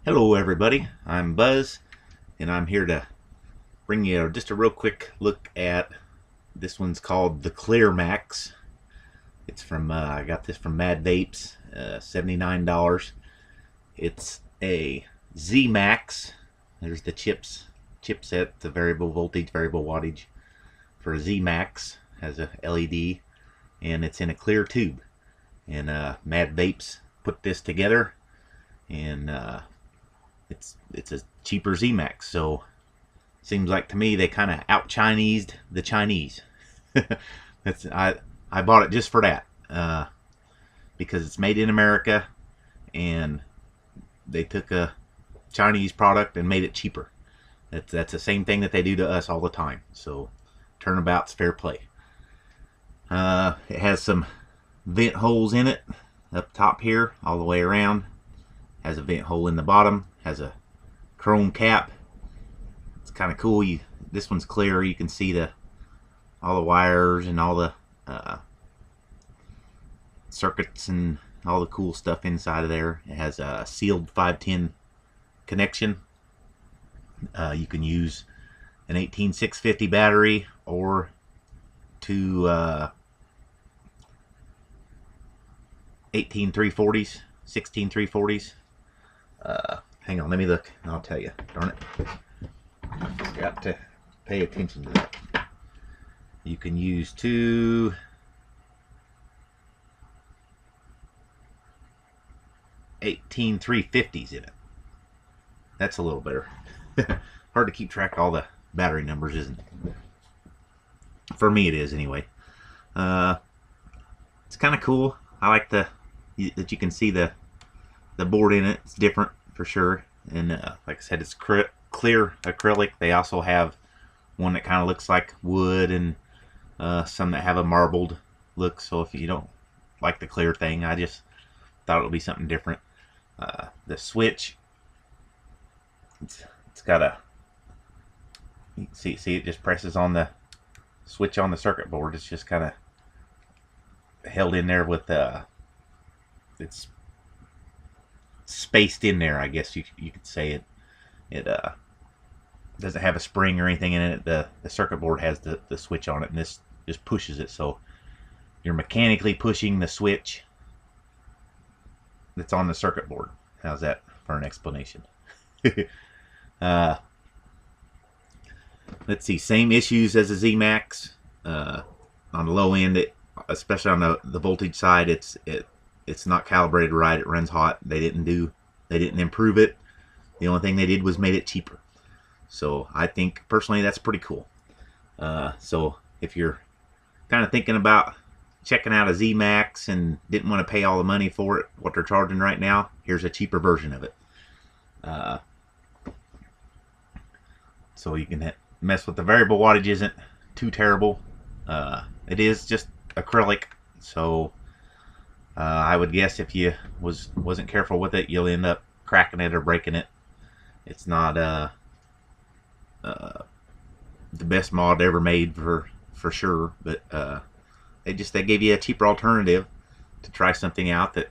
Hello everybody, I'm Buzz and I'm here to bring you just a real quick look at this one's called the AcryliMax. It's from I got this from Mad Vapes, $79. It's a Z-Max. There's the chipset, the variable voltage, variable wattage for a Z-Max. Has a LED and it's in a clear tube. And Mad Vapes put this together, and it's a cheaper Z-Max, so seems like to me they kind of out Chinesed the Chinese. That's I bought it just for that, because it's made in America and they took a Chinese product and made it cheaper. That's the same thing that they do to us all the time. So turnabout's fair play. It has some vent holes in it up top here all the way around. Has a vent hole in the bottom. Has a chrome cap. It's kind of cool. This one's clear. You can see all the wires and all the circuits and all the cool stuff inside of there. It has a sealed 510 connection. You can use an 18650 battery or two 18340s, 16340s. Hang on, let me look and I'll tell you. Darn it, I forgot to pay attention to that. You can use two 18350s in it. That's a little better. Hard to keep track of all the battery numbers, isn't it? For me it is anyway. It's kind of cool. I like that you can see the board in it. It's different for sure, and like I said, it's clear acrylic. They also have one that kind of looks like wood, and some that have a marbled look. So if you don't like the clear thing, I just thought it would be something different. The switch, it's got a, you can see it just presses on the switch on the circuit board. It's just kind of held in there with it's spaced in there, I guess you could say. It doesn't have a spring or anything in it. The circuit board has the switch on it, and this just pushes it, so you're mechanically pushing the switch that's on the circuit board. How's that for an explanation? Let's see, same issues as a Z-Max. On the low end, especially on the voltage side, it's not calibrated right. It runs hot. They didn't improve it. The only thing they did was made it cheaper. So I think personally that's pretty cool. So if you're kind of thinking about checking out a Z-Max and didn't want to pay all the money for it, what they're charging right now, here's a cheaper version of it. So you can mess with the variable wattage. Isn't too terrible. It is just acrylic, so I would guess if you wasn't careful with it, you'll end up cracking it or breaking it. It's not the best mod ever made for sure, but they gave you a cheaper alternative to try something out that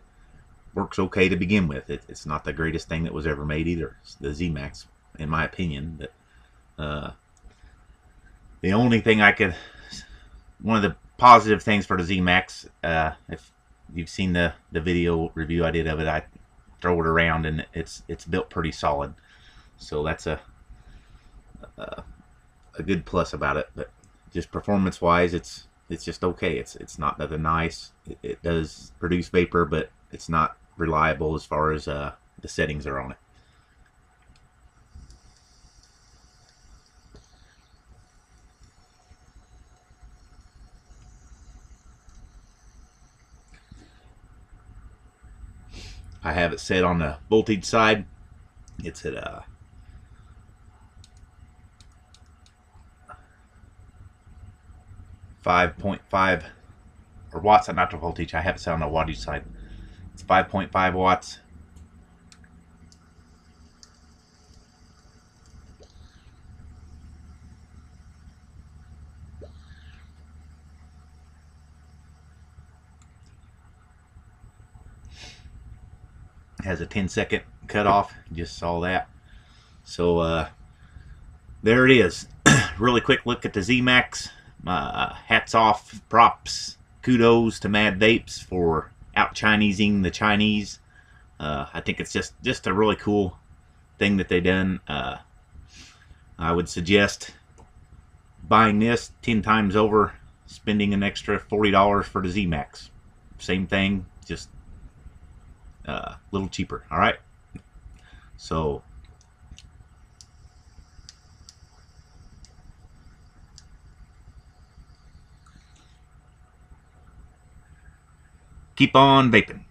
works okay to begin with. It's not the greatest thing that was ever made either, the Z-Max, in my opinion. But the only thing one of the positive things for the Z-Max, if you've seen the video review I did of it, I throw it around and it's built pretty solid. So that's a good plus about it. But just performance wise, it's just okay. It's not nothing nice. It does produce vapor, but it's not reliable as far as the settings are on it. I have it set on the voltage side. It's at 5.5 or watts, not the voltage. I have it set on the wattage side. It's 5.5 watts. It has a 10-second cut off. Just saw that. So there it is. Really quick look at the Z-Max. Hats off, props, kudos to Mad Vapes for out Chinesing the Chinese. I think it's just a really cool thing that they done. I would suggest buying this 10 times over, spending an extra $40 for the Z-Max. Same thing, just a little cheaper. All right. So keep on vaping.